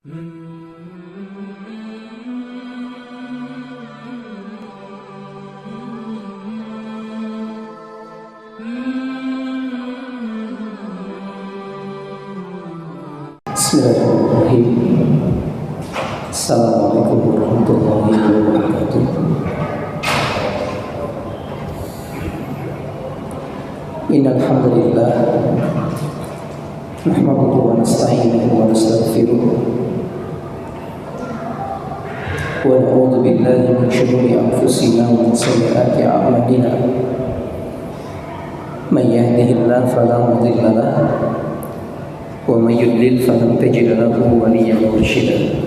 Bismillahirrahmanirrahim. Assalamualaikum warahmatullahi wabarakatuh. Innal hamdalillah nahmaduhu wa nasta'inuhu wa nastaghfiruh wa na'udzu billahi min shururi anfusina wa min sayyiati a'malina. Man yahdihillahu fala mudilla lahu wa may yudlil falan tajida lahu waliyyan mursyida.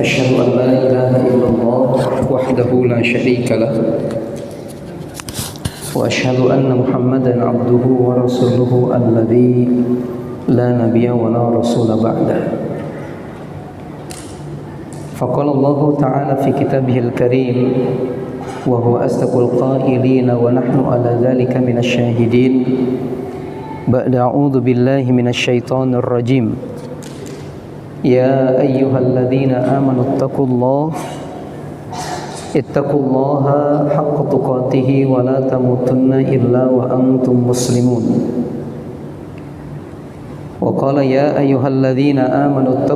Asyhadu an la ilaha illallah wahdahu la syarika lah wa asyhadu anna Muhammadan abduhu wa rasuluhu alladzi la nabiyya wa la rasula ba'dah. Faqala Allah ta'ala fi kitabihil karim wa huwa asdaqul qailin wa nahnu ala dzalika minasy syahidin. Ba'da a'udzu billahi minasyaitonir rajim. Ya ayyuhalladzina amanu ittaqullaha haqqa tuqatih wa la tamutunna illa wa antum muslimun. Wa qala ya ayyuhalladzina amanu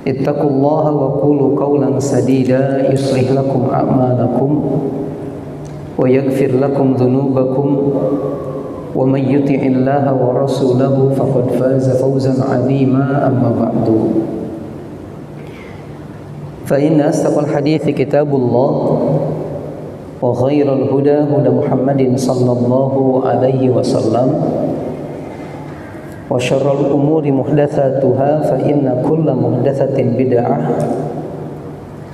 ittaqullaha wa qulu qawlan sadida yuslih lakum a'malakum wa yaghfir lakum dhunubakum wa may yuti'illaha wa rasulahu faqad faza fawzan 'azima. Amma ba'du, fa inna asdaqal hadithi kitabullah wa khairal huda huda Muhammadin sallallahu alaihi wasallam wa syarrul umuri muhdatsatuha fa inna kulla muhdatsatin bid'ah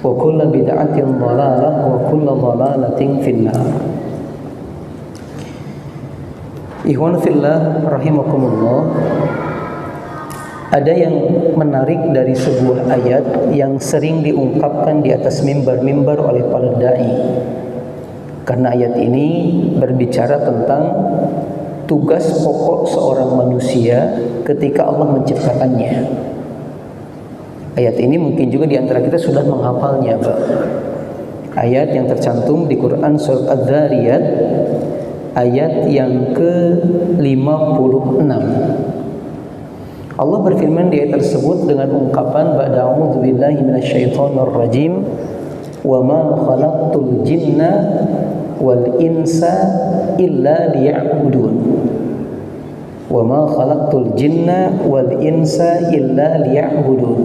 wa kulla bid'atin dhalalah wa kulla dhalalatin finnar. Ikhwan fillah rahimakumullah, ada yang menarik dari sebuah ayat yang sering diungkapkan di atas mimbar-mimbar oleh para dai. Karena ayat ini berbicara tentang tugas pokok seorang manusia ketika Allah menciptakannya. Ayat ini mungkin juga di antara kita sudah menghafalnya, Pak. Ayat yang tercantum di Quran surat Adz-Dzariyat ayat yang ke-56. Allah berfirman di ayat tersebut dengan ungkapan ba'da a'udzu billahi minasyaitonir rajim wa ma khalaqtul jinna wal insa illa liya'budun. Wa ma khalaqtul jinna wal insa illa liya'budun.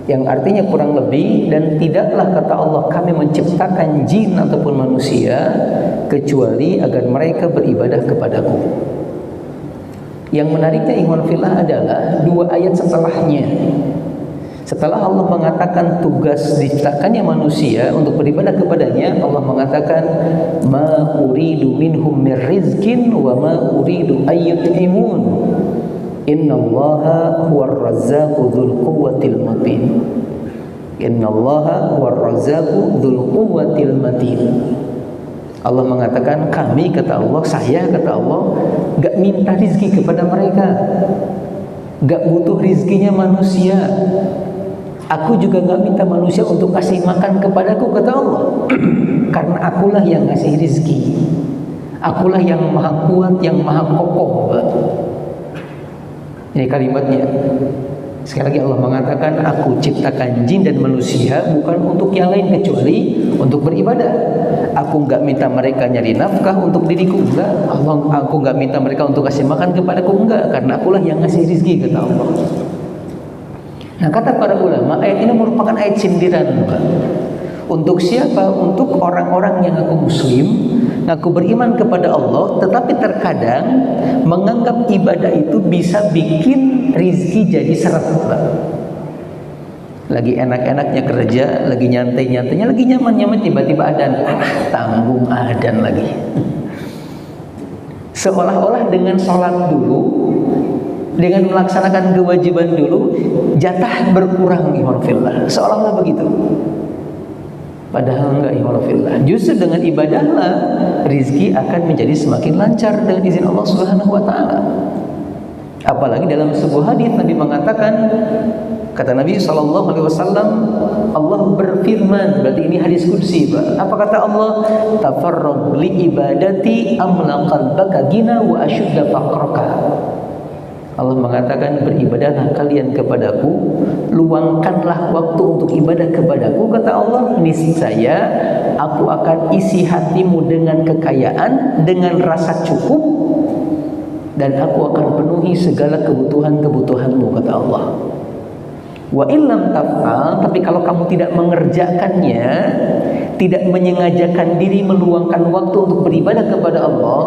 Yang artinya kurang lebih, dan tidaklah kata Allah kami menciptakan jin ataupun manusia kecuali agar mereka beribadah kepadaku. Yang menariknya ikhwan fillah adalah dua ayat setelahnya. Setelah Allah mengatakan tugas diciptakannya manusia untuk beribadah kepadanya, Allah mengatakan ma uridu minhum mir rizqin wa ma uridu ayyut'imun. Innallaha huwar razzaqu dzul quwwatil matin. Innallaha huwar razzaqu dzul quwwatil matin. Allah mengatakan kami, kata Allah, saya, kata Allah, gak minta rizki kepada mereka, gak butuh rizkinya manusia. Aku juga gak minta manusia untuk kasih makan kepadaku, kata Allah. Karena akulah yang ngasih rizki, akulah yang maha kuat, yang maha kokoh. Ini kalimatnya. Sekali lagi Allah mengatakan aku ciptakan jin dan manusia bukan untuk yang lain kecuali untuk beribadah. Aku enggak minta mereka nyari nafkah untuk diriku, enggak. Aku enggak minta mereka untuk kasih makan kepadaku, enggak. Karena akulah yang ngasih rezeki, kata Allah. Nah, kata para ulama, ayat ini merupakan ayat sindiran, Pak. Untuk siapa? Untuk orang-orang yang ngaku muslim, ngaku beriman kepada Allah, tetapi terkadang menganggap ibadah itu bisa bikin rizki jadi seret, Pak. Lagi enak-enaknya kerja, lagi nyantai-nyantainya, lagi nyaman-nyaman, tiba-tiba adan, tanggung adan lagi. Seolah-olah dengan sholat dulu, dengan melaksanakan kewajiban dulu, jatah berkurang, ikhwan fillah. Seolah-olah begitu. Padahal enggak, ikhwan fillah. Justru dengan ibadahlah rizki akan menjadi semakin lancar dengan izin Allah Subhanahu wa taala. Apalagi dalam sebuah hadis Nabi mengatakan, kata Nabi SAW, Allah berfirman, berarti ini hadis qudsi, Pak. Apa kata Allah? Tafarrag li ibadati amla qalbaka gina wa ashudda faqraka. Allah mengatakan, beribadahlah kalian kepadaku, luangkanlah waktu untuk ibadah kepadaku. Kata Allah, niscaya aku akan isi hatimu dengan kekayaan, dengan rasa cukup, dan aku akan penuhi segala kebutuhan-kebutuhanmu, kata Allah. Wa illam taf'al, tapi kalau kamu tidak mengerjakannya, tidak menyengajakan diri meluangkan waktu untuk beribadah kepada Allah,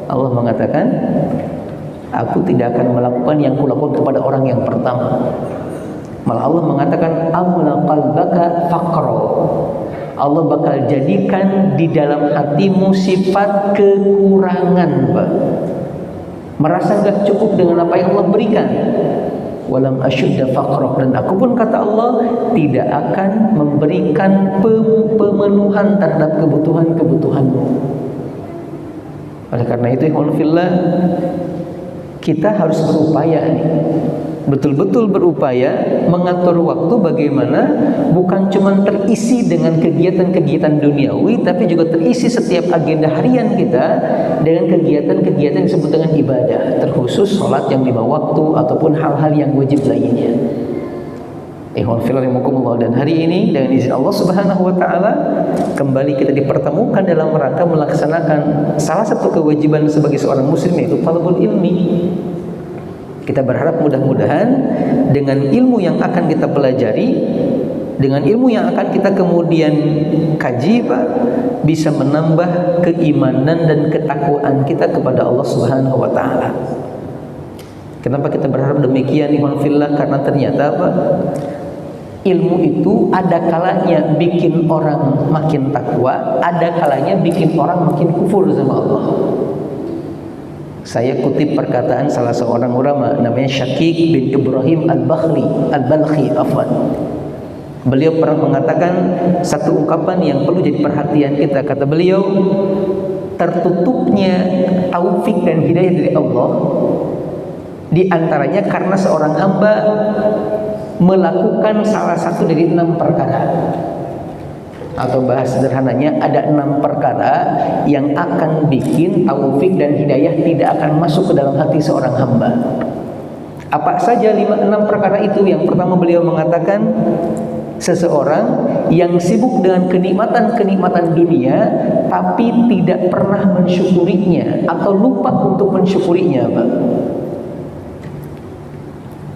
Allah mengatakan, aku tidak akan melakukan yang kulakukan kepada orang yang pertama. Malah Allah mengatakan, amla qalbaka faqra. Allah bakal jadikan di dalam hatimu sifat kekurangan, Pak. Merasa enggak cukup dengan apa yang Allah berikan. Walam asyudda faqra, dan aku pun, kata Allah, tidak akan memberikan pemenuhan terhadap kebutuhan-kebutuhanmu. Oleh karena itu, ikhwanullah, kita harus berupaya nih, betul-betul berupaya mengatur waktu bagaimana bukan cuma terisi dengan kegiatan-kegiatan duniawi, tapi juga terisi setiap agenda harian kita dengan kegiatan-kegiatan yang disebut dengan ibadah, terkhusus sholat yang 5 waktu ataupun hal-hal yang wajib lainnya. Ikhwan fillah rahimakumullah, dan hari ini dengan izin Allah Subhanahu wa taala kembali kita dipertemukan dalam rangka melaksanakan salah satu kewajiban sebagai seorang muslim, yaitu talabul ilmi. Kita berharap mudah-mudahan dengan ilmu yang akan kita pelajari, dengan ilmu yang akan kita kemudian kaji, Pak, bisa menambah keimanan dan ketakwaan kita kepada Allah Subhanahu wa taala. Kenapa kita berharap demikian, ikhwan fillah? Karena ternyata, Pak, ilmu itu ada kalanya bikin orang makin takwa, ada kalanya bikin orang makin kufur sama Allah. Saya kutip perkataan salah seorang ulama namanya Syakik bin Ibrahim Al-Balkhi. Beliau pernah mengatakan satu ungkapan yang perlu jadi perhatian kita. Kata beliau, tertutupnya taufik dan hidayah dari Allah di antaranya karena seorang hamba melakukan salah satu dari 6 perkara. Atau bahas sederhananya, ada 6 perkara yang akan bikin taufik dan hidayah tidak akan masuk ke dalam hati seorang hamba. Apa saja 6 perkara itu? Yang pertama, beliau mengatakan, seseorang yang sibuk dengan kenikmatan-kenikmatan dunia tapi tidak pernah mensyukurinya atau lupa untuk mensyukurinya, Pak.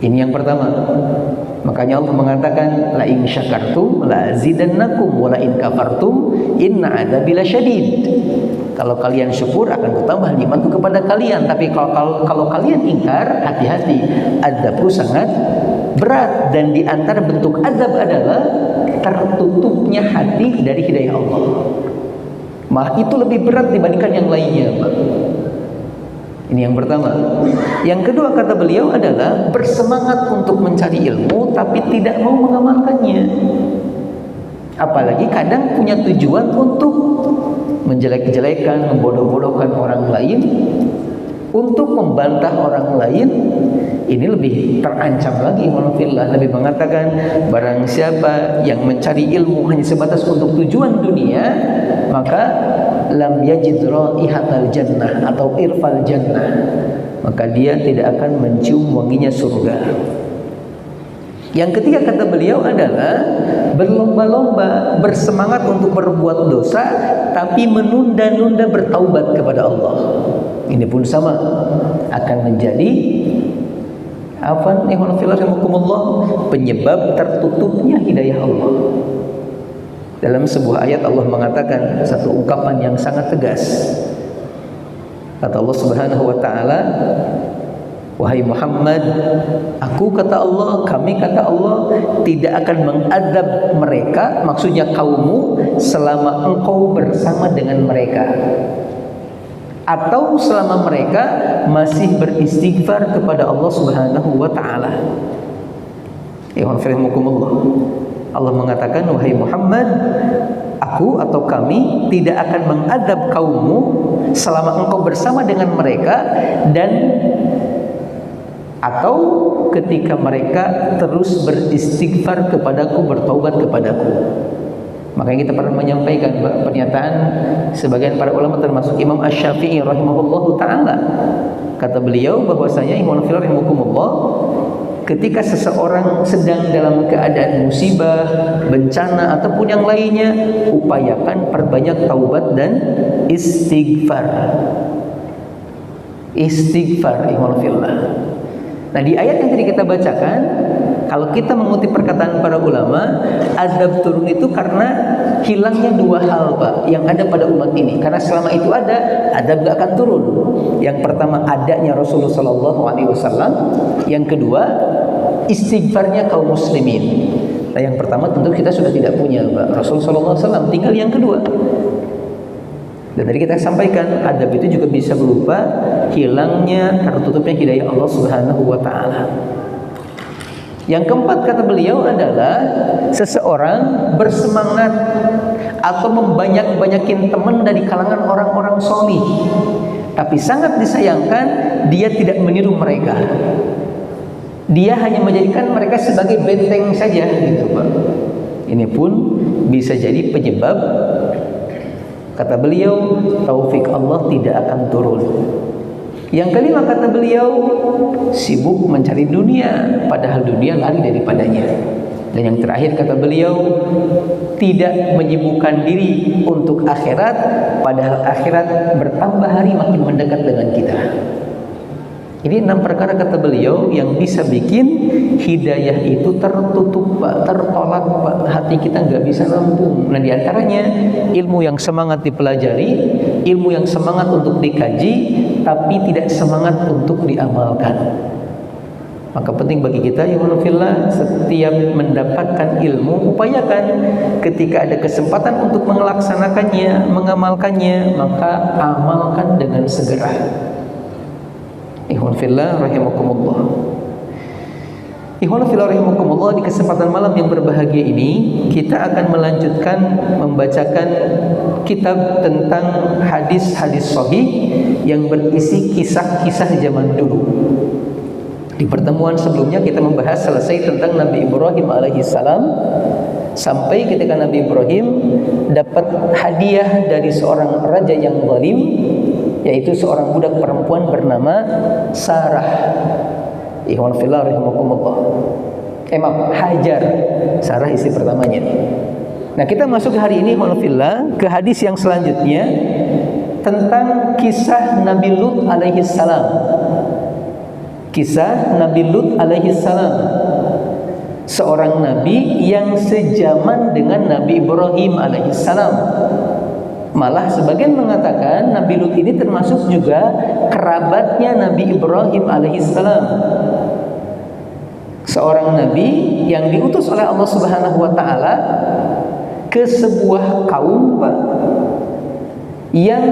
Ini yang pertama. Makanya Allah mengatakan, la in syakartum la azidannakum wa la in kafartum inna adzabi lasyadid. Kalau kalian syukur akan kutambah nikmatku kepada kalian, tapi kalau kalian ingkar, hati-hati, azabku sangat berat. Dan di antara bentuk azab adalah tertutupnya hati dari hidayah Allah. Malah itu lebih berat dibandingkan yang lainnya, Pak. Ini yang pertama. Yang kedua, kata beliau, adalah bersemangat untuk mencari ilmu tapi tidak mau mengamalkannya. Apalagi kadang punya tujuan untuk menjelek-jelekan, membodoh-bodohkan orang lain, untuk membantah orang lain. Ini lebih terancam lagi. Nabi mengatakan, barang siapa yang mencari ilmu hanya sebatas untuk tujuan dunia, maka lam yajid raihatal jannah atau irfal jannah, maka dia tidak akan mencium wanginya surga. Yang ketiga, kata beliau, adalah berlomba-lomba, bersemangat untuk berbuat dosa tapi menunda-nunda bertaubat kepada Allah. Ini pun sama, akan menjadi penyebab tertutupnya hidayah Allah. Dalam sebuah ayat Allah mengatakan satu ungkapan yang sangat tegas. Kata Allah Subhanahu wa taala, wahai Muhammad, aku, kata Allah, kami, kata Allah, tidak akan mengadab mereka, maksudnya kaummu, selama engkau bersama dengan mereka, atau selama mereka masih beristighfar kepada Allah Subhanahu wa taala. Allah mengatakan, wahai Muhammad, aku atau kami tidak akan mengadab kaummu selama engkau bersama dengan mereka dan atau ketika mereka terus beristighfar kepadaku, bertaubat kepadaku. Makanya kita pernah menyampaikan pernyataan sebagian para ulama termasuk Imam Asy-Syafi'i rahimahullahu taala. Kata beliau bahwasanya Imam Fillah rahimakumullah, ketika seseorang sedang dalam keadaan musibah, bencana ataupun yang lainnya, upayakan perbanyak taubat dan istighfar. Istighfar Imam Fillah. Nah, di ayat yang tadi kita bacakan, kalau kita mengutip perkataan para ulama, azab turun itu karena hilangnya dua hal, Pak, yang ada pada umat ini. Karena selama itu ada, azab gak akan turun. Yang pertama, adanya Rasulullah SAW. Yang kedua, istighfarnya kaum muslimin. Nah, yang pertama tentu kita sudah tidak punya, Pak, Rasulullah SAW. Tinggal yang kedua. Dan tadi kita sampaikan, adab itu juga bisa berupa hilangnya, tertutupnya hidayah Allah Subhanahu wa taala. Yang keempat kata beliau adalah seseorang bersemangat atau membanyak-banyakin teman dari kalangan orang-orang solih, tapi sangat disayangkan dia tidak meniru mereka. Dia hanya menjadikan mereka sebagai benteng saja, gitu, Pak. Ini pun bisa jadi penyebab, kata beliau, taufik Allah tidak akan turun. Yang kelima kata beliau, sibuk mencari dunia, padahal dunia lari daripadanya. Dan yang terakhir kata beliau, tidak menyibukkan diri untuk akhirat, padahal akhirat bertambah hari makin mendekat dengan kita. Ini 6 perkara kata beliau yang bisa bikin hidayah itu tertutup, Pak, tertolak, Pak. Hati kita nggak bisa nampung. Nah, diantaranya ilmu yang semangat dipelajari, ilmu yang semangat untuk dikaji, tapi tidak semangat untuk diamalkan. Maka penting bagi kita, ya Allah, setiap mendapatkan ilmu, upayakan ketika ada kesempatan untuk melaksanakannya, mengamalkannya, maka amalkan dengan segera. Ikhwan fillah rahimakumullah. Ikhwan fillah rahimakumullah, di kesempatan malam yang berbahagia ini kita akan melanjutkan membacakan kitab tentang hadis-hadis sahih yang berisi kisah-kisah zaman dulu. Di pertemuan sebelumnya kita membahas selesai tentang Nabi Ibrahim alaihissalam, sampai ketika Nabi Ibrahim dapat hadiah dari seorang raja yang zalim, yaitu seorang budak perempuan bernama Sarah. Ikhwan fillah rahimakumullah. Hajar. Sarah istri pertamanya. Nah, kita masuk hari ini ikhwan fillah ke hadis yang selanjutnya tentang kisah Nabi Lut alaihi salam. Kisah Nabi Lut alaihi salam, seorang nabi yang sejaman dengan Nabi Ibrahim alaihi salam. Malah sebagian mengatakan Nabi Lut ini termasuk juga kerabatnya Nabi Ibrahim alaihissalam. Seorang nabi yang diutus oleh Allah Subhanahu wa taala ke sebuah kaum, Pak, yang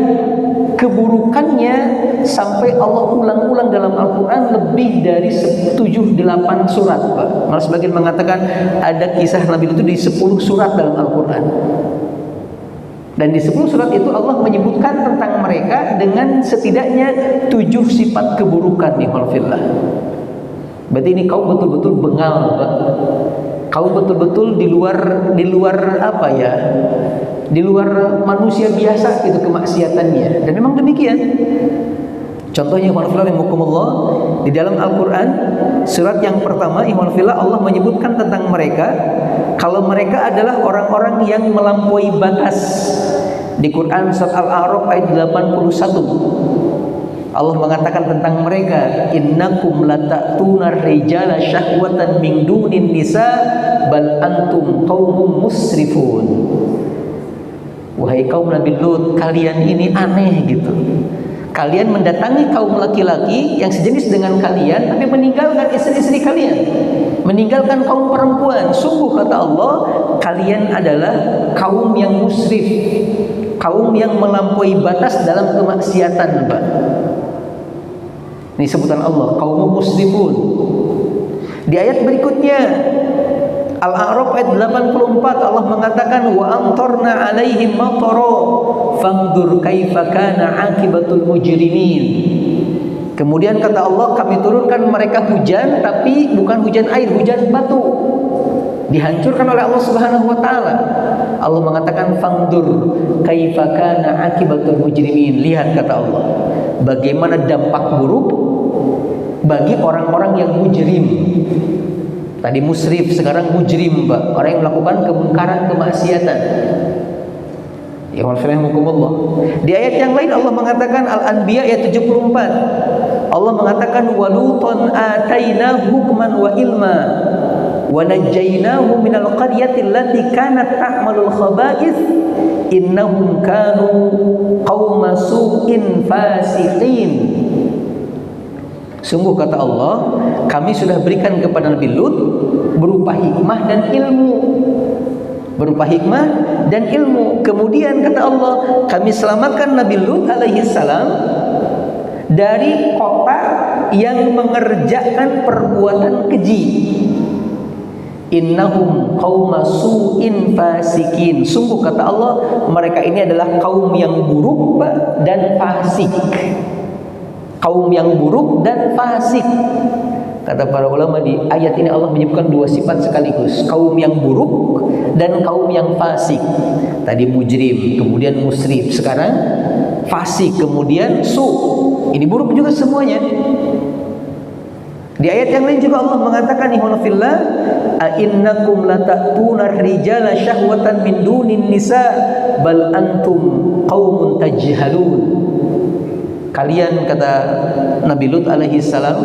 keburukannya sampai Allah ulang-ulang dalam Al-Quran lebih dari 7-8 surat, Pak. Malah sebagian mengatakan ada kisah Nabi Lut itu di 10 surat dalam Al-Quran. Dan di 10 surat itu Allah menyebutkan tentang mereka dengan setidaknya 7 sifat keburukan nih, walfillah. Berarti ini kaum betul-betul bengal, Pak. Kaum betul-betul di luar apa ya? Di luar manusia biasa itu kemaksiatannya. Dan memang demikian. Contohnya walfillah rahimakumullah, di dalam Al-Quran surat yang pertama walfillah Allah menyebutkan tentang mereka kalau mereka adalah orang-orang yang melampaui batas. Di Quran surat Al-A'raf ayat 81 Allah mengatakan tentang mereka, innakum lata'tunar rijala syahwatan min dunin nisa bal antum qaumum musrifun. Wahai kaum Nabi Lut, kalian ini aneh gitu. Kalian mendatangi kaum laki-laki yang sejenis dengan kalian, tapi meninggalkan istri-istri kalian, meninggalkan kaum perempuan. Sungguh kata Allah, kalian adalah kaum yang musrif, kaum yang melampaui batas dalam kemaksiatan, Pak. Ini sebutan Allah, kaum musrifun. Di ayat berikutnya Al-A'raf ayat 84 Allah mengatakan wa amtarna 'alaihim matara. Fangdur kaifa kana 'aqibatul mujrimin. Kemudian kata Allah, kami turunkan mereka hujan, tapi bukan hujan air, hujan batu. Dihancurkan oleh Allah Subhanahu wa taala. Allah mengatakan fangdur kaifa kana akibatul mujrimin. Lihat kata Allah, bagaimana dampak buruk bagi orang-orang yang mujrim. Tadi musrif, sekarang mujrim, Pak. Orang yang melakukan kemungkaran, kemaksiatan. Ya Allah. Di ayat yang lain Allah mengatakan Al-Anbiya ayat 74. Allah mengatakan walutan atainahu hukman wa ilma wa najjaynahu minal qaryati allati kanat ta'malul khaba'ith innahum kanu qauma su'in fasiqin. Sungguh kata Allah, kami sudah berikan kepada Nabi Lut berupa hikmah dan ilmu. Berupa hikmah dan ilmu. Kemudian kata Allah, kami selamatkan Nabi Lut alaihi salam dari kota yang mengerjakan perbuatan keji. Innahum qauma su'in fasikin. Sungguh kata Allah, mereka ini adalah kaum yang buruk dan fasik. Kaum yang buruk dan fasik. Kata para ulama, di ayat ini Allah menyebutkan dua sifat sekaligus, kaum yang buruk dan kaum yang fasik. Tadi mujrim, kemudian musrif, sekarang fasik, kemudian su. Ini buruk juga semuanya. Di ayat yang lain juga Allah mengatakan ihwanafillah, a'innakum lata'tuna rijala syahwatan min dunin nisa bal antum qaumun tajhalun. Kalian, kata Nabi Lut alaihi salam,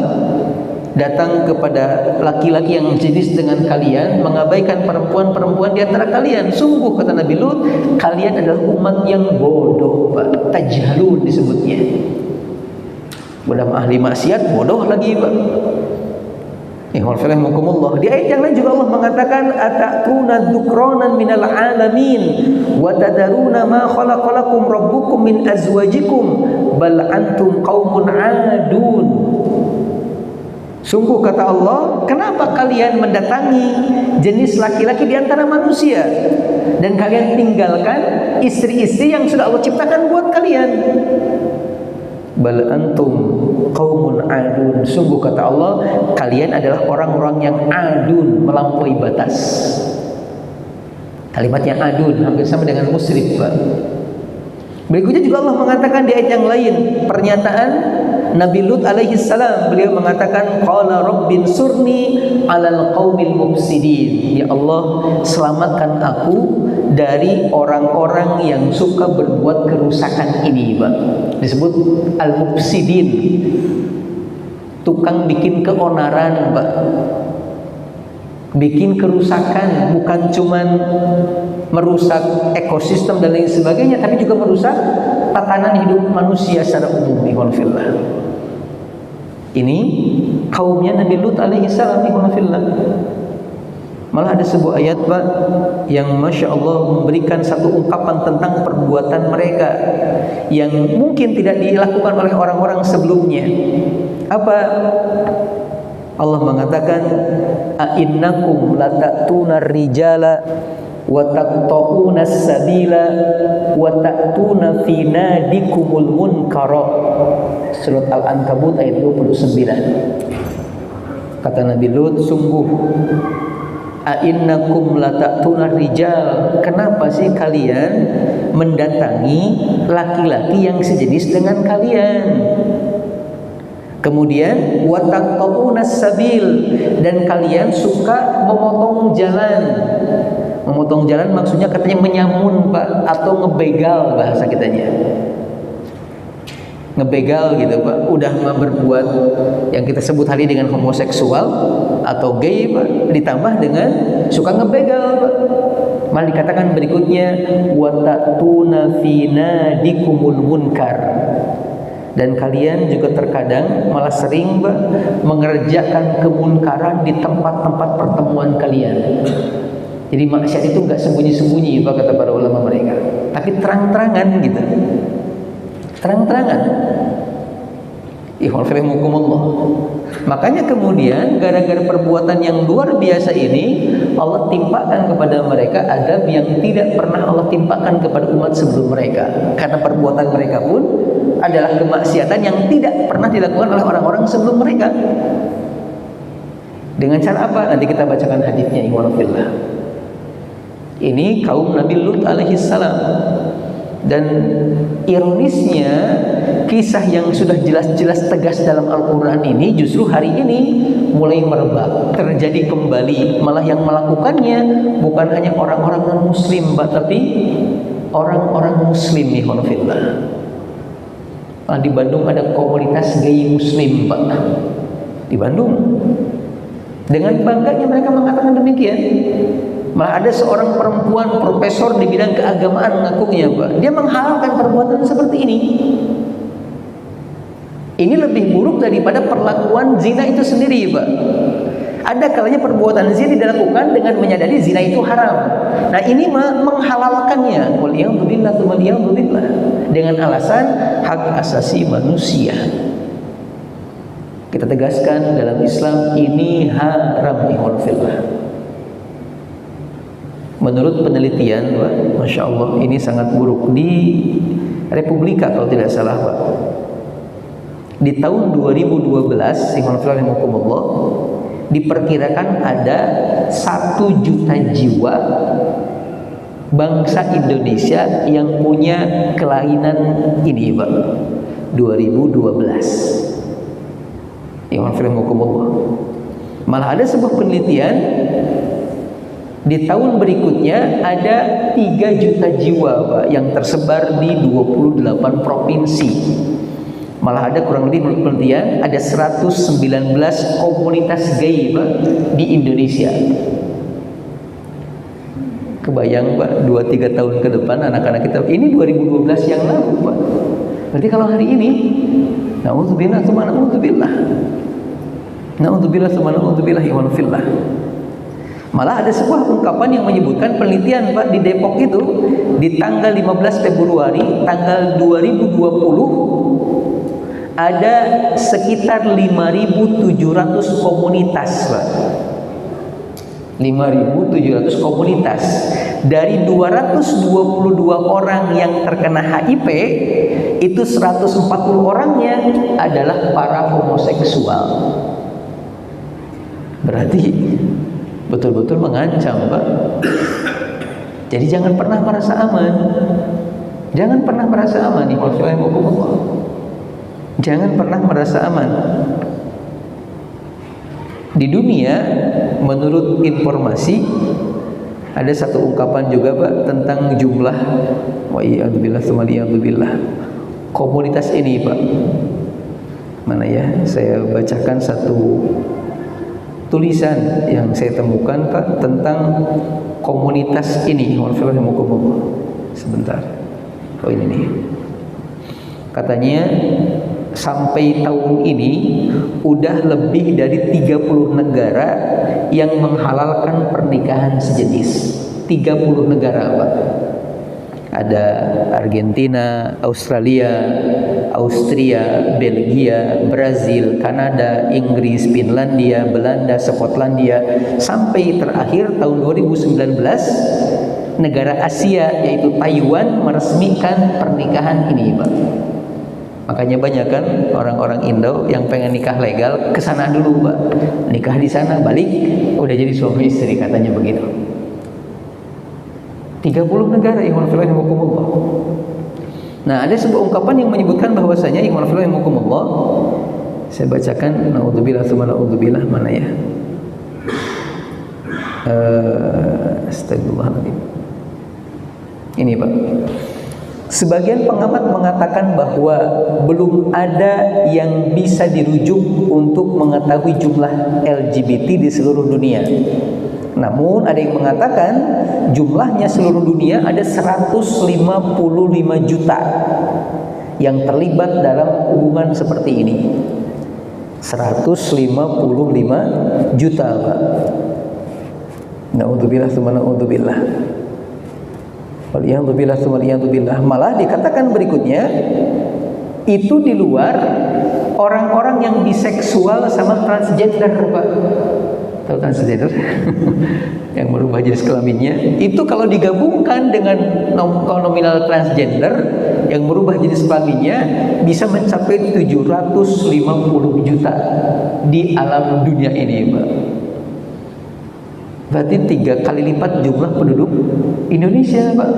datang kepada laki-laki yang jenis dengan kalian, mengabaikan perempuan-perempuan di antara kalian. Sungguh kata Nabi Lut, kalian adalah umat yang bodoh, Pak. Tajhalun disebutnya. Udah ahli maksiat, bodoh lagi, Pak. Di ayat yang lain juga Allah mengatakan atatuna dhukranan minal alamin wa tadaruna ma khalaqalakum rabbukum min azwajikum bal antum qaumun adun. Sungguh kata Allah, kenapa kalian mendatangi jenis laki-laki di antara manusia dan kalian tinggalkan istri-istri yang sudah Allah ciptakan buat kalian? Bal antum qaumun adun. Sungguh kata Allah, kalian adalah orang-orang yang adun, melampaui batas. Kalimatnya adun hampir sama dengan musrif, Pak. Berikutnya juga Allah mengatakan di ayat yang lain, pernyataan Nabi Lut alaihi salam, beliau mengatakan qala rabbin surni 'alal qaumil mufsidin. Ya Allah, selamatkan aku dari orang-orang yang suka berbuat kerusakan ini, Pak. Disebut al-mufsidin. Tukang bikin keonaran, Pak. Bikin kerusakan, bukan cuman merusak ekosistem dan lain sebagainya, tapi juga merusak tatanan hidup manusia secara umum. Ini kaumnya Nabi Lut alaihi salam. Malah ada sebuah ayat, Pak, yang Masya Allah memberikan satu ungkapan tentang perbuatan mereka yang mungkin tidak dilakukan oleh orang-orang sebelumnya. Apa? Allah mengatakan a'innakum lata'tuna rijala wa taqta'una as-sabila wa ta'tuna fi nadikumul munkara. Surat Al-Ankabut ayat 29. Kata Nabi Lut, sungguh a'innakum lata'tuna rijal, kenapa sih kalian mendatangi laki-laki yang sejenis dengan kalian? Kemudian wataqta'una sabil, dan kalian suka memotong jalan. Memotong jalan maksudnya katanya menyamun, Pak, atau ngebegal bahasa kitanya. Ngebegal gitu, Pak. Udah berbuat yang kita sebut hari dengan homoseksual atau gay, Pak, ditambah dengan suka ngebegal, Pak. Malah dikatakan berikutnya wata'tuna fi nadikumul munkar. Dan kalian juga terkadang malah sering, Pak, mengerjakan kemunkaran di tempat-tempat pertemuan kalian. Jadi maksiat itu enggak sembunyi-sembunyi, Pak, kata para ulama mereka, tapi terang-terangan gitu. Terang-terangan. Ihwalfimukumullah. Makanya kemudian gara-gara perbuatan yang luar biasa ini, Allah timpakan kepada mereka adab yang tidak pernah Allah timpakan kepada umat sebelum mereka. Karena perbuatan mereka pun adalah kemaksiatan yang tidak pernah dilakukan oleh orang-orang sebelum mereka. Dengan cara apa? Nanti kita bacakan hadisnya, ikhwanillah. Ini kaum Nabi Lut alaihi salam. Dan ironisnya, kisah yang sudah jelas-jelas tegas dalam Al-Quran ini justru hari ini mulai merebak, terjadi kembali. Malah yang melakukannya bukan hanya orang-orang non-muslim, tapi orang-orang muslim, ikhwanillah. Nah, di Bandung ada komunitas gay muslim, Pak. Di Bandung. Dengan bangganya mereka mengatakan demikian. Malah ada seorang perempuan profesor di bidang keagamaan ngakunya, Pak. Dia menghalalkan perbuatan seperti ini. Ini lebih buruk daripada perlakuan zina itu sendiri, Pak. Ada kalanya perbuatan zina dilakukan dengan menyadari zina itu haram. Nah, ini menghalalkannya. Waliyadzubillah. Dengan alasan hak asasi manusia. Kita tegaskan dalam Islam ini haram, ikhwanillah. Menurut penelitian, Pak, Masya Allah, ini sangat buruk di Republika kalau tidak salah, Pak. Di tahun 2012, ikhwanillah, diperkirakan ada 1 juta jiwa bangsa Indonesia yang punya kelainan ini, Pak. 2012. Malah ada sebuah penelitian di tahun berikutnya ada 3 juta jiwa, Pak, yang tersebar di 28 provinsi. Malah ada kurang lebih menurut penelitian ada 119 komunitas gay, Pak, di Indonesia. Kebayang, Pak, 2-3 tahun ke depan anak-anak kita, ini 2012 yang lalu, Pak. Berarti kalau hari ini, na'udzubillah tsumma na'udzubillah. Na'udzubillah tsumma na'udzubillah, ikhwan fillah. Malah ada sebuah ungkapan yang menyebutkan penelitian, Pak, di Depok itu di tanggal 15 Februari tanggal 2020 ada sekitar 5.700 komunitas, Pak. 5.700 komunitas. Dari 222 orang yang terkena HIV, itu 140 orangnya adalah para homoseksual. Berarti betul-betul mengancam, Pak. Jadi jangan pernah merasa aman. Jangan pernah merasa aman, jangan pernah merasa aman. Di dunia, menurut informasi, ada satu ungkapan juga, Pak, tentang jumlah komunitas ini, Pak. Mana ya? Saya bacakan satu tulisan yang saya temukan, Pak, tentang komunitas ini. Sebentar. Oh, ini nih. Katanya sampai tahun ini udah lebih dari 30 negara yang menghalalkan pernikahan sejenis. 30 negara, Pak. Ada Argentina, Australia, Austria, Belgia, Brazil, Kanada, Inggris, Finlandia, Belanda, Skotlandia, sampai terakhir tahun 2019 negara Asia yaitu Taiwan meresmikan pernikahan ini, Pak. Makanya banyak kan orang-orang Indo yang pengen nikah legal ke sana dulu, Pak. Nikah di sana, balik udah jadi suami istri, katanya begitu. 30 negara, ikhwan fillah rahimakumullah. Nah, ada sebuah ungkapan yang menyebutkan bahwasanya, ikhwan fillah rahimakumullah, saya bacakan, naudzubillah tsumma naudzubillah, mana ya? Astagfirullahaladzim. Ini, Pak. Sebagian pengamat mengatakan bahwa belum ada yang bisa dirujuk untuk mengetahui jumlah LGBT di seluruh dunia. Namun ada yang mengatakan jumlahnya seluruh dunia ada 155 juta yang terlibat dalam hubungan seperti ini. 155 juta, Pak. Na'udzubillah tsumma na'udzubillah. Waliyadzubillah. Malah dikatakan berikutnya, itu di luar orang-orang yang biseksual sama transgender, Pak. Tahu transgender? Yang berubah jenis kelaminnya. Itu kalau digabungkan dengan nominal transgender, yang merubah jenis kelaminnya bisa mencapai 750 juta di alam dunia ini, Pak. Berarti 3 kali lipat jumlah penduduk Indonesia, Pak.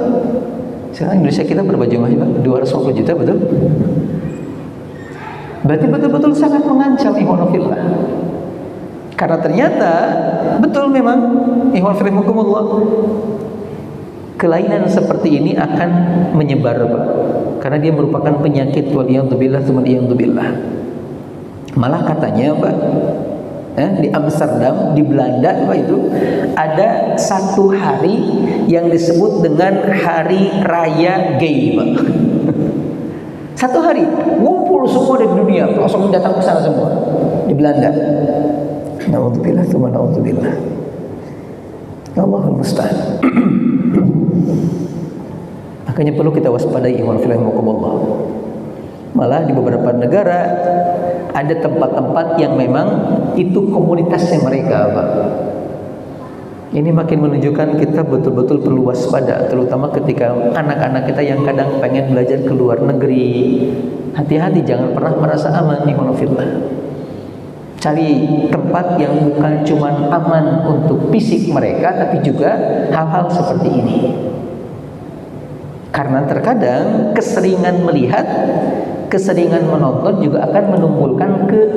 Sekarang Indonesia kita berapa jumlahnya, Pak? 250 juta, betul? Berarti betul-betul sangat mengancam ikhwanofillah. Karena ternyata betul memang ikhwanofillah, kelainan seperti ini akan menyebar, Pak. Karena dia merupakan penyakit waliyadzubillah tsumma waliyadzubillah. Malah katanya, Pak, di Amsterdam, di Belanda, Pak, itu ada satu hari yang disebut dengan Hari Raya Gay, Pak. Satu hari ngumpul semua dari dunia, langsung datang ke sana semua di Belanda. Na'udzubillah tsumma na'udzubillah. Allahul musta'an. Makanya perlu kita waspadai ikhwan fillah rahimakumullah. Malah di beberapa negara ada tempat-tempat yang memang itu komunitasnya mereka, Pak. Ini makin menunjukkan kita betul-betul perlu waspada, terutama ketika anak-anak kita yang kadang pengen belajar ke luar negeri. Hati-hati, jangan pernah merasa aman nih, ikhwanofillah. Cari tempat yang bukan cuma aman untuk fisik mereka, tapi juga hal-hal seperti ini. Karena terkadang keseringan melihat, keseringan menonton juga akan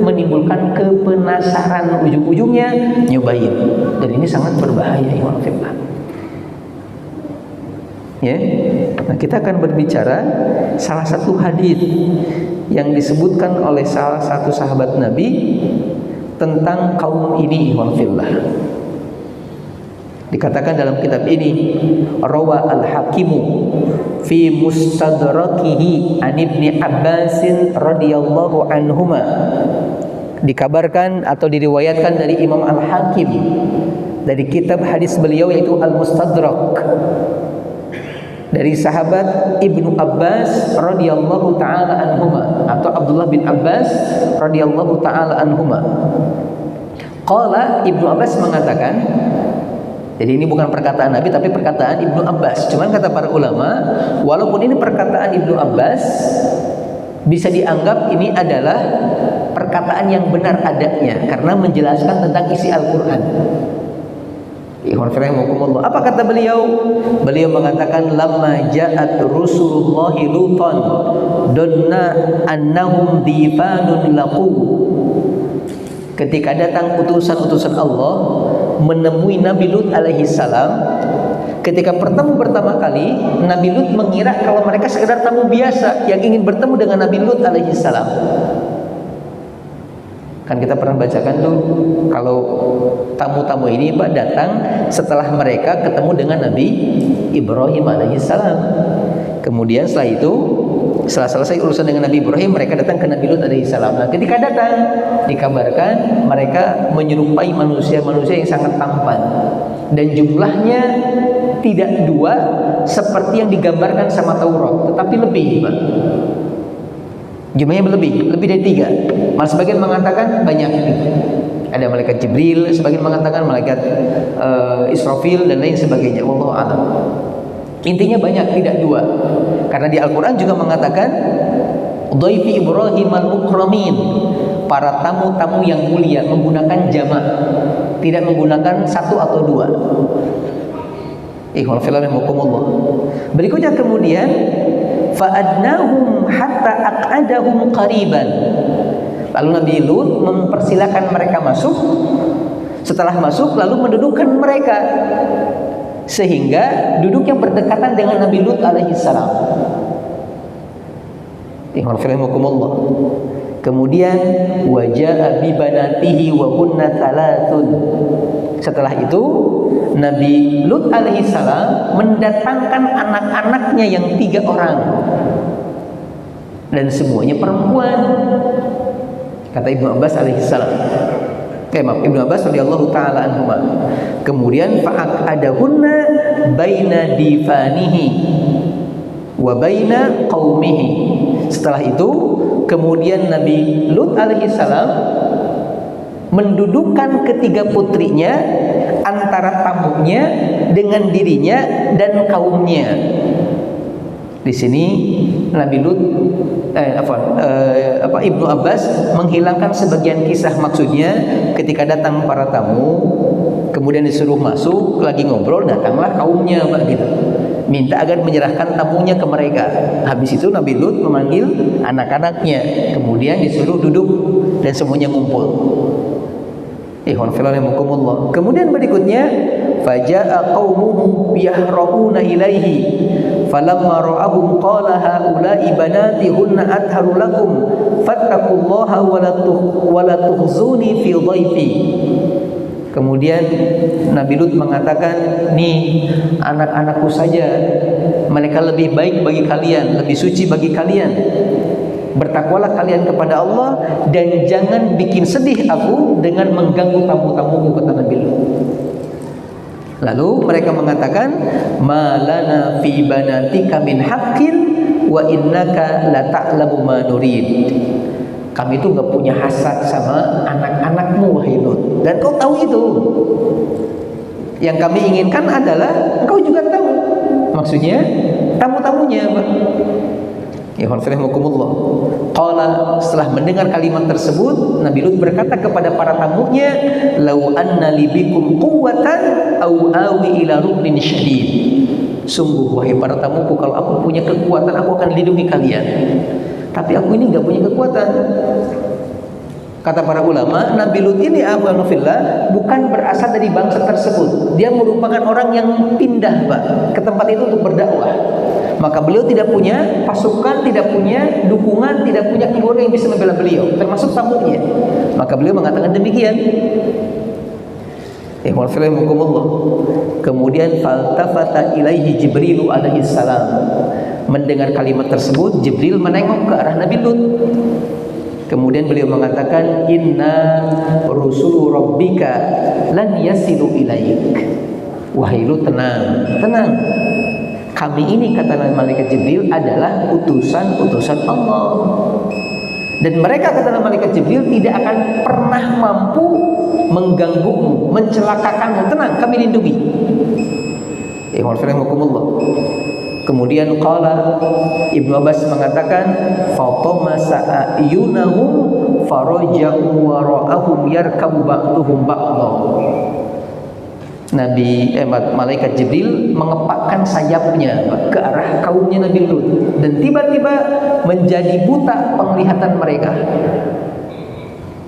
menimbulkan kepenasaran, ujung-ujungnya nyobain, dan ini sangat berbahaya, ikhwanillah. Ya, nah kita akan berbicara salah satu hadis yang disebutkan oleh salah satu sahabat Nabi tentang kaum ini, ikhwanillah. Dikatakan dalam kitab ini, rawa al-Hakimu fi mustadrakihi an Ibni Abbasin radhiyallahu anhuma. Dikabarkan atau diriwayatkan dari Imam Al-Hakim dari kitab hadis beliau yaitu Al-Mustadrak dari sahabat Ibnu Abbas radhiyallahu taala anhuma atau Abdullah bin Abbas radhiyallahu taala anhuma. Qala, Ibnu Abbas mengatakan, jadi ini bukan perkataan Nabi tapi perkataan Ibnu Abbas. Cuman kata para ulama, walaupun ini perkataan Ibnu Abbas, bisa dianggap ini adalah perkataan yang benar adanya karena menjelaskan tentang isi Al-Qur'an. Apa kata beliau? Beliau mengatakan, lamma ja'at Rasulullah Lutan donna annahum difanun laqu. Ketika datang utusan-utusan Allah menemui Nabi Lut alaihi salam, ketika bertemu pertama kali, Nabi Lut mengira kalau mereka sekedar tamu biasa yang ingin bertemu dengan Nabi Lut alaihi salam. Kan kita pernah bacakan tuh, kalau tamu-tamu ini, Pak, datang setelah mereka ketemu dengan Nabi Ibrahim alaihi salam. Kemudian setelah itu, setelah selesai urusan dengan Nabi Ibrahim, mereka datang ke Nabi Lut alaihi salam. Nah, ketika datang, dikabarkan mereka menyerupai manusia-manusia yang sangat tampan, dan jumlahnya tidak 2 seperti yang digambarkan sama Taurat, tetapi lebih, Pak. Jumlahnya lebih dari 3. Malah sebagian mengatakan banyak. Ada malaikat Jibril, sebagian mengatakan malaikat Israfil dan lain sebagainya. Wallahu a'lam. Intinya banyak, tidak 2. Karena di Al-Quran juga mengatakan Dhaifi Ibrahim al-mukramin, para tamu-tamu yang mulia, menggunakan jamak, tidak menggunakan 1 atau 2. Berikutnya kemudian fa'adnahum hatta aq'adahum qariban. Lalu Nabi Lut mempersilakan mereka masuk. Setelah masuk lalu mendudukkan mereka sehingga duduk yang berdekatan dengan Nabi Lut alaihi salam. Kemudian waja'a bi banatihi wa kunna thalathun. Setelah itu Nabi Lut alaihi salam mendatangkan anak-anaknya yang 3 orang dan semuanya perempuan. Kata Ibnu Abbas alaihi salam. Ibnu Abbas radhiyallahu taala anhuma. Kemudian fa'aqadahunna baina difanihi wa baina qaumihi. Setelah itu kemudian Nabi Lut alaihi salam mendudukkan ketiga putrinya antara tamunya dengan dirinya dan kaumnya. Di sini Nabi Lut Ibnu Abbas menghilangkan sebagian kisah, maksudnya ketika datang para tamu kemudian disuruh masuk, lagi ngobrol datanglah kaumnya Pak gitu. Minta agar menyerahkan tamunya ke mereka. Habis itu Nabi Lut memanggil anak-anaknya, kemudian disuruh duduk dan semuanya ngumpul. Kemudian berikutnya faja'a qaumuhu yahrabuna ilaihi falamma ra'ahum qala haula'i banati hunna atharu lakum fattaqullaha wa la tukhzuni fi dhaifi. Kemudian Nabi Lut mengatakan, nih anak-anakku saja, mereka lebih baik bagi kalian, lebih suci bagi kalian. Bertakwalah kalian kepada Allah dan jangan bikin sedih aku dengan mengganggu tamu-tamuku, kata Nabi Lut. Lalu mereka mengatakan, malana fi banatika min haqqin wa innaka la ta'lamu ma nurid. Kami itu gak punya hasad sama anak-anakmu wahai Lut, dan kau tahu itu. Yang kami inginkan adalah engkau juga tahu, maksudnya tamu-tamunya. Qala, setelah mendengar kalimat tersebut, Nabi Lut berkata kepada para tamunya, lau anna li bikum quwwatan au awi ila ruknin syadid. Sungguh wahai para tamuku, kalau aku punya kekuatan aku akan lindungi kalian, tapi aku ini gak punya kekuatan. Kata para ulama, Nabi Lut ini bukan berasal dari bangsa tersebut. Dia merupakan orang yang pindah Pak ke tempat itu untuk berdakwah. Maka beliau tidak punya pasukan, tidak punya dukungan, tidak punya keluarga yang bisa membela beliau, termasuk tamunya. Maka beliau mengatakan demikian. Kemudian faltafata ilaihi Jibril alaihi salam. Mendengar kalimat tersebut, Jibril menengok ke arah Nabi Lut. Kemudian beliau mengatakan, inna rusulu rabbika lan yasilu ilaik. Wahai Lut, tenang, tenang. Kami ini, kata malaikat Jibril, adalah utusan-utusan Allah. Dan mereka, kata malaikat Jibril, tidak akan pernah mampu mengganggumu, mencelakakanmu. Tenang, kami lindungi. Kemudian qala, Ibnu Abbas mengatakan, fatamasa ayunahum faraja'u wara'ahum yarkabu ba'duhum ba'dha. Malaikat Jibril mengepakkan sayapnya ke arah kaumnya Nabi Lut, dan tiba-tiba menjadi buta penglihatan mereka,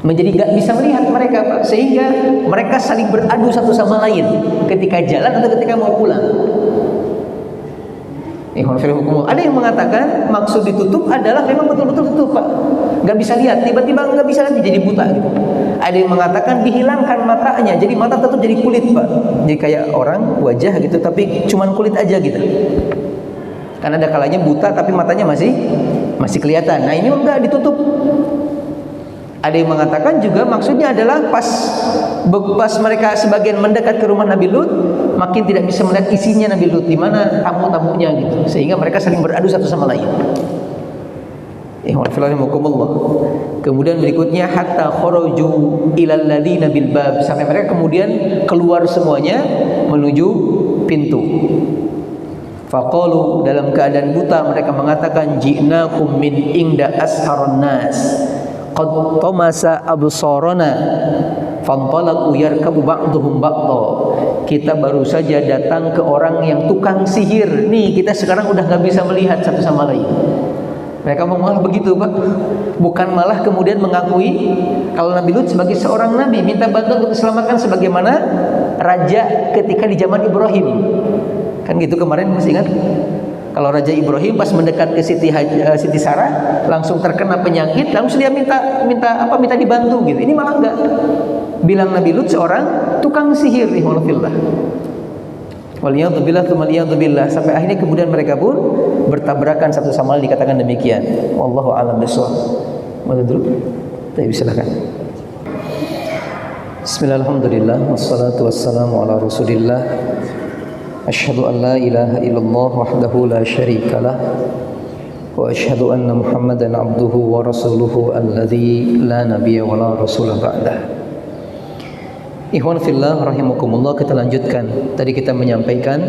menjadi gak bisa melihat mereka Pak, sehingga mereka saling beradu satu sama lain ketika jalan atau ketika mau pulang. Ada yang mengatakan maksud ditutup adalah memang betul-betul tutup Pak, gak bisa lihat, tiba-tiba gak bisa lagi jadi buta gitu. Ada yang mengatakan dihilangkan matanya, jadi mata tetap jadi kulit Pak, jadi kayak orang wajah gitu tapi cuman kulit aja gitu. Karena ada kalanya buta tapi matanya masih kelihatan. Nah ini enggak, ditutup. Ada yang mengatakan juga maksudnya adalah pas mereka sebagian mendekat ke rumah Nabi Lut, makin tidak bisa melihat isinya Nabi Lut, di mana tamu-tamunya gitu, sehingga mereka saling beradu satu sama lain. Kemudian berikutnya hatta kharaju ilal ladina bil bab, sampai mereka kemudian keluar semuanya menuju pintu. Faqalu, dalam keadaan buta mereka mengatakan, ji'nakum min inda asharon nas qad tamasa absarana fantalaqu yarkabu ba'dhum ba'dha. Kita baru saja datang ke orang yang tukang sihir. Nih kita sekarang udah gak bisa melihat satu sama lain. Mereka mau malah begitu Pak, bukan malah kemudian mengakui kalau Nabi Lut sebagai seorang nabi, minta bantuan untuk diselamatkan sebagaimana raja ketika di zaman Ibrahim. Kan gitu kemarin, masih ingat? Kalau Raja Ibrahim pas mendekat ke Siti Sarah langsung terkena penyakit, langsung dia minta dibantu gitu. Ini malah enggak. Bilang Nabi Lut seorang tukang sihir, waliyadzubillah, sampai akhirnya kemudian mereka pun bertabrakan satu sama lain, dikatakan demikian. Wallahu a'lam bishawab. Mana dulu? Baik, silakan. Bismillahirrahmanirrahim. Wassalatu wassalamu ala Rasulillah. Asyhadu an la ilaha illallah wahdahu la syarikalah wa asyhadu anna Muhammadan abduhu wa rasuluhu alladzi la nabiyya wa la rasula ba'dah. Ikhwan fillah rahimakumullah, kita lanjutkan. Tadi kita menyampaikan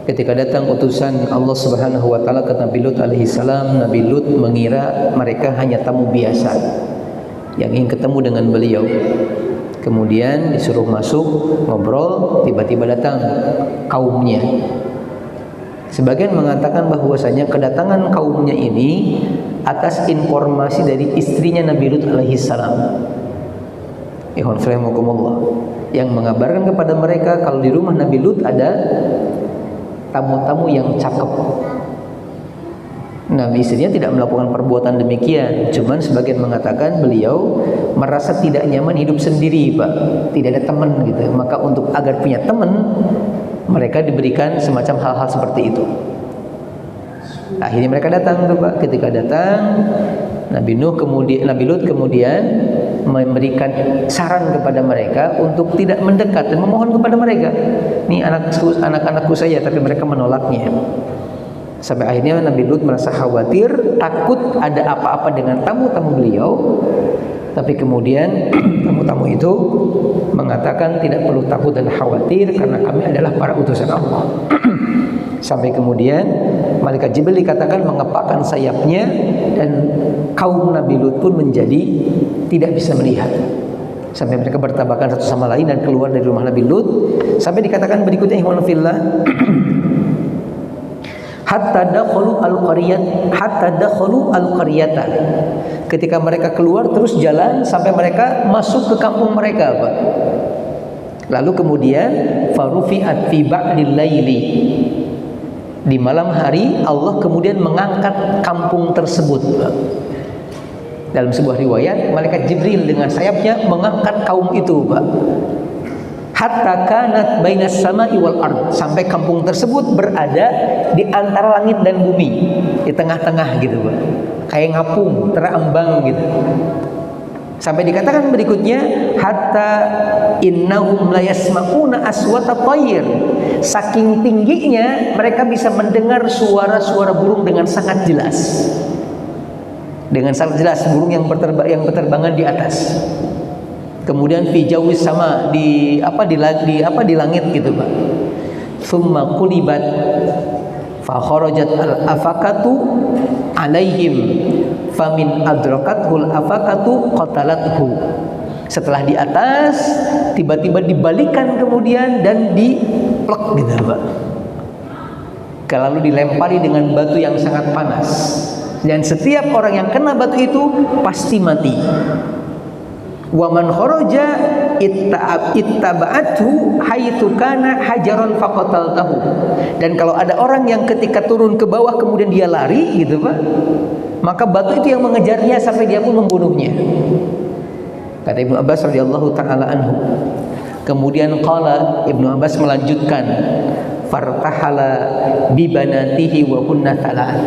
Ketika datang utusan Allah Subhanahu wa taala ke Nabi Lut alaihi salam, Nabi Lut mengira mereka hanya tamu biasa yang ingin ketemu dengan beliau. Kemudian disuruh masuk ngobrol, tiba-tiba datang kaumnya. Sebagian mengatakan bahwasanya kedatangan kaumnya ini atas informasi dari istrinya Nabi Lut alaihi salam. Ikhwan rahimakumullah, yang mengabarkan kepada mereka kalau di rumah Nabi Lut ada tamu-tamu yang cakep. Nabi istrinya tidak melakukan perbuatan demikian, cuman sebagian mengatakan beliau merasa tidak nyaman hidup sendiri, Pak. Tidak ada teman gitu. Maka untuk agar punya teman, mereka diberikan semacam hal-hal seperti itu. Akhirnya mereka datang tuh, Pak. Ketika datang, Nabi Lut kemudian memberikan saran kepada mereka untuk tidak mendekat dan memohon kepada mereka. Ini anak-anakku saya, tapi mereka menolaknya. Sampai akhirnya Nabi Lut merasa khawatir, takut ada apa-apa dengan tamu-tamu beliau. Tapi kemudian tamu-tamu itu mengatakan tidak perlu takut dan khawatir karena kami adalah para utusan Allah. Sampai kemudian malaikat Jibril dikatakan mengepakkan sayapnya dan kaum Nabi Lut pun menjadi tidak bisa melihat. Sampai mereka bertabakan satu sama lain dan keluar dari rumah Nabi Lut. Sampai dikatakan berikutnya, ikhwan fillah, hatta dakhalu al-qaryata. Ketika mereka keluar terus jalan sampai mereka masuk ke kampung mereka, Pak. Lalu kemudian farufi'at fi ba'dil laili. Di malam hari Allah kemudian mengangkat kampung tersebut, Pak. Dalam sebuah riwayat, malaikat Jibril dengan sayapnya mengangkat kaum itu, Pak. Hatta kanat bainas sama'i wal ard, sampai kampung tersebut berada di antara langit dan bumi, di tengah-tengah gitu, Pak. Kayak ngapung, terambang gitu. Sampai dikatakan berikutnya, hatta innahum la yasma'una aswata tayr. Saking tingginya mereka bisa mendengar suara-suara burung dengan sangat jelas. Dengan sangat jelas burung yang berterbangan di atas. Kemudian fi jawis sama di langit gitu, Pak. Tsumma qulibat fa kharajat al-afaqatu alaihim famin adrakathul afaqatu qatalathu. Setelah di atas tiba-tiba dibalikan kemudian dan diplek gitu, Pak. Lalu dilempari dengan batu yang sangat panas. Dan setiap orang yang kena batu itu pasti mati. Wa man kharaja ittaba'athu haitsu kana hajaran faqataltahu. Dan kalau ada orang yang ketika turun ke bawah kemudian dia lari gitu, Pak, maka batu itu yang mengejarnya sampai dia pun membunuhnya. Kata Ibnu Abbas radhiyallahu taala anhu. Kemudian qala Ibnu Abbas melanjutkan, fartahala bi banatihi wa kunna thalath.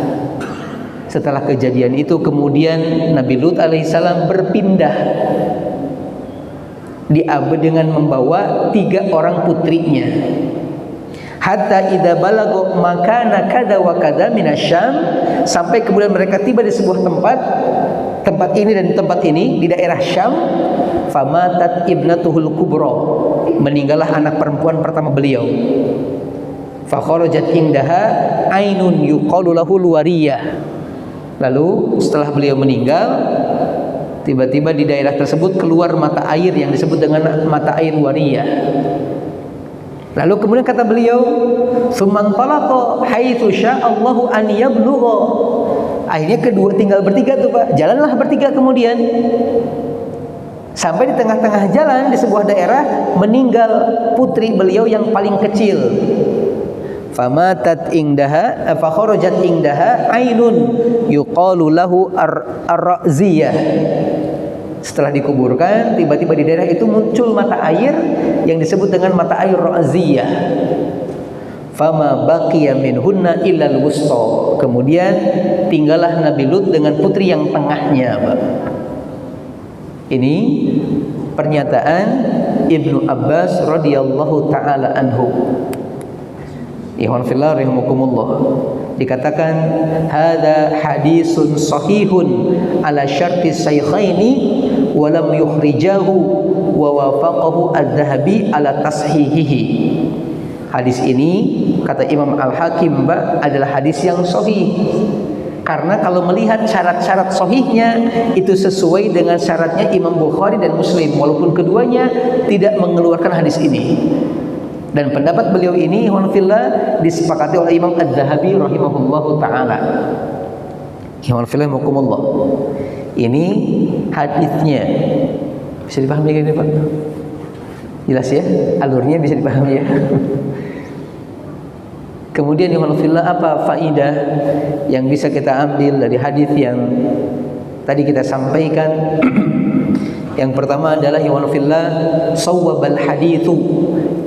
Setelah kejadian itu kemudian Nabi Lut alaihissalam berpindah dengan membawa 3 orang putrinya. Hatta idza balagu makana kada wa kada minasyam, sampai kemudian mereka tiba di sebuah tempat ini dan tempat ini di daerah Syam. Famatat ibnatuhul kubra, meninggallah anak perempuan pertama beliau. Fa kharajat indaha ainun yuqalu lahu luwariyah. Lalu setelah beliau meninggal, tiba-tiba di daerah tersebut keluar mata air yang disebut dengan mata air wariyah. Lalu kemudian kata beliau, "Tsumman talaqa haitsu sya'allahu an yablugha." Akhirnya tinggal bertiga tuh, Pak. Jalanlah bertiga kemudian. Sampai di tengah-tengah jalan di sebuah daerah meninggal putri beliau yang paling kecil. Famatat ingdaha fa kharajat ingdaha ainun yuqalu lahu ar-ra'ziyah. Setelah dikuburkan, tiba-tiba di daerah itu muncul mata air yang disebut dengan mata air Ra'ziyah. Fama baqiya minhunna illal wusta. Kemudian tinggallah Nabi Lut dengan putri yang tengahnya, Pak. Ini pernyataan Ibnu Abbas radhiyallahu taala anhu. Ikhwan fillah rahimakumullah. Dikatakan hadza hadisun sahihun ala syarti syaikhaini wa lam yukhrijahu wa wafaqahu adz-Dzahabi ala tashihihi. Hadis ini kata Imam Al-Hakim adalah hadis yang sahih. Karena kalau melihat syarat-syarat sahihnya itu sesuai dengan syaratnya Imam Bukhari dan Muslim, walaupun keduanya tidak mengeluarkan hadis ini. Dan pendapat beliau ini alhamdulillah disepakati oleh Imam Az-Zahabi rahimahullahu taala. Alhamdulillah mukumullah. Ini hadisnya bisa dipahami kan Pak? Jelas ya? Alurnya bisa dipahami ya? Kemudian alhamdulillah apa faidah yang bisa kita ambil dari hadis yang tadi kita sampaikan? Yang pertama adalah alhamdulillah sawwabal haditsu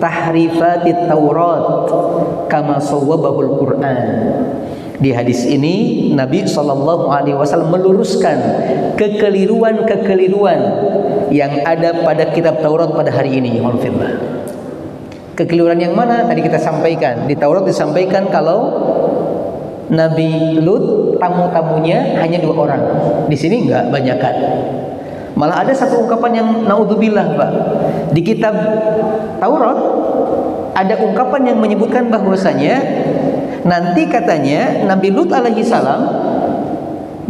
tahrifatit Taurat kama sawwabahul Quran. Di hadis ini Nabi SAW meluruskan kekeliruan-kekeliruan yang ada pada kitab Taurat pada hari ini. Alhamdulillah. Kekeliruan yang mana? Tadi kita sampaikan. Di Taurat disampaikan kalau Nabi Lut tamu-tamunya hanya 2 orang. Di sini enggak banyakan. Malah ada satu ungkapan yang naudzubillah, Pak. Di kitab Taurat ada ungkapan yang menyebutkan bahwasanya nanti katanya Nabi Lut alaihi salam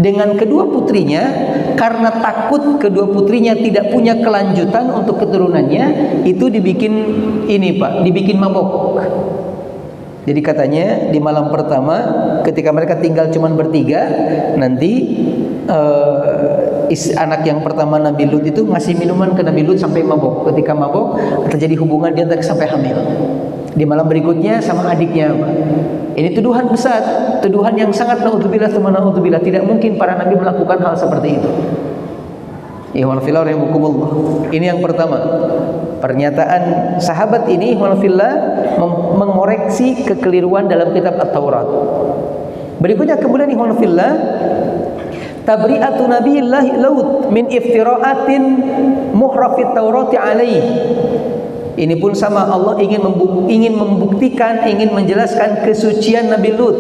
dengan kedua putrinya, karena takut kedua putrinya tidak punya kelanjutan untuk keturunannya, itu dibikin ini Pak, dibikin mabok. Jadi katanya di malam pertama ketika mereka tinggal cuma bertiga, nanti anak yang pertama Nabi Lut itu ngasih minuman ke Nabi Lut sampai mabok. Ketika mabok terjadi hubungan dia sampai hamil. Di malam berikutnya sama adiknya Pak. Ini tuduhan besar, tuduhan yang sangat naudzubillah tsumma naudzubillah. Tidak mungkin para nabi melakukan hal seperti itu. Ihwanillah rahimakumullah. Ini yang pertama. Pernyataan sahabat ini ihwanillah mengoreksi kekeliruan dalam kitab At-Taurat. Berikutnya kemudian ihwanillah tabri'atu nabiyillah Lut min iftira'atin muhrafit Taurati alaih. Ini pun sama, Allah ingin membuktikan, ingin menjelaskan kesucian Nabi Lut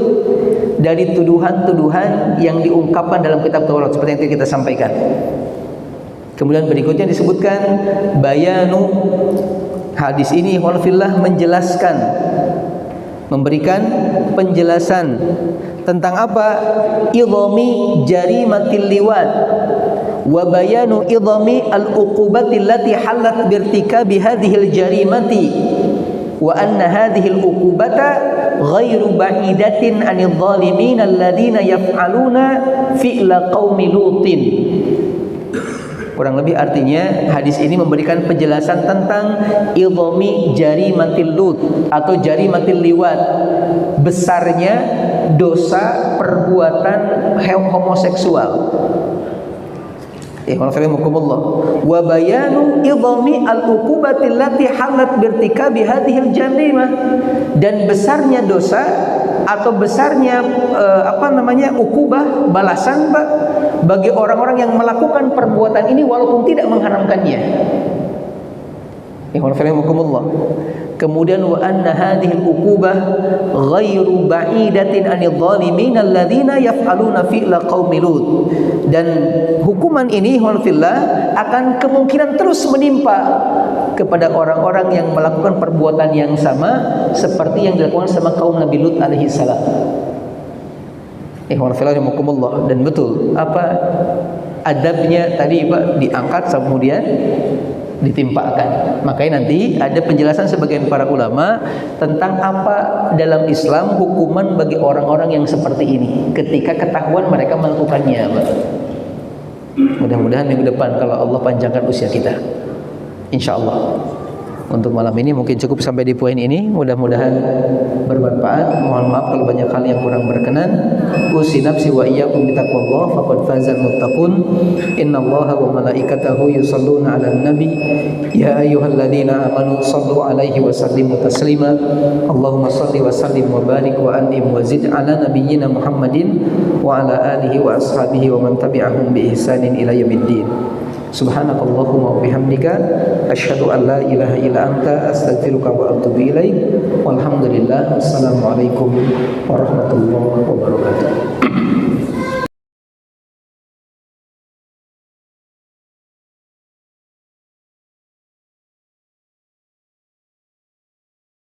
dari tuduhan-tuduhan yang diungkapkan dalam kitab Taurat seperti yang kita sampaikan. Kemudian berikutnya disebutkan bayanu, hadis ini walfillah menjelaskan, memberikan penjelasan tentang apa? Idhami jarimatil liwat wa bayanu idhami al-uqubati allati halat birtikabi hadhil jarimati wa anna hadhil uqubata ghairu ba'idatin 'anil zalimin alladziina yaf'aluna fi'la qaumi lutin. Kurang lebih artinya hadis ini memberikan penjelasan tentang idhami jarimatil lut atau jarimatil liwat, besarnya dosa perbuatan homoseksual. Wa bayanu idhami al-uqubati allati halat birtikabi hadhil jarimah, dan besarnya dosa atau besarnya ukubah, balasan Pak, bagi orang-orang yang melakukan perbuatan ini walaupun tidak mengharamkannya. Kemudian wa anna hadhil uqubah ghairu ba'idatin 'anil zalimin alladziina yaf'aluna fi'la qaumi lut, dan hukuman ini walfillah akan kemungkinan terus menimpa kepada orang-orang yang melakukan perbuatan yang sama seperti yang dilakukan sama kaum Nabi Lut alaihi salam. Dan betul apa adabnya tadi Pak diangkat kemudian ditimpakan. Makanya nanti ada penjelasan sebagian para ulama tentang apa dalam Islam hukuman bagi orang-orang yang seperti ini ketika ketahuan mereka melakukannya Pak. Mudah-mudahan minggu depan kalau Allah panjangkan usia kita, insyaallah. Untuk malam ini mungkin cukup sampai di poin ini. Mudah-mudahan bermanfaat. Mohon maaf kalau banyak hal yang kurang berkenan. Usi nafsi wa iyyakum bitaqwallah faqad fazal muttaqun. Innallaha wa malaikatahu yusholluna 'alan nabi ya ayyuhalladzina amanu shallu 'alaihi wa sallimu taslima. Allahumma shalli wa sallim wa barik wa an'im wa zid 'ala nabiyyina Muhammadin wa 'ala alihi wa ashabihi wa man tabi'ahum bi ihsanin ila yaumiddin. Subhanakallahumma wa bihamdika asyhadu an la ilaha illa anta astaghfiruka wa atubu ilaik. Walhamdulillah. Wassalamualaikum warahmatullahi wabarakatuh.